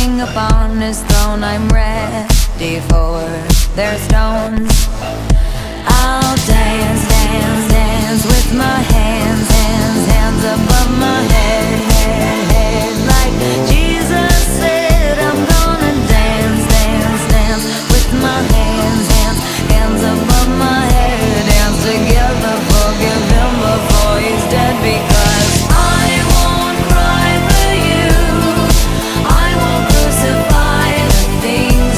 king upon his throne. I'm ready for their stones. I'll dance, dance, dance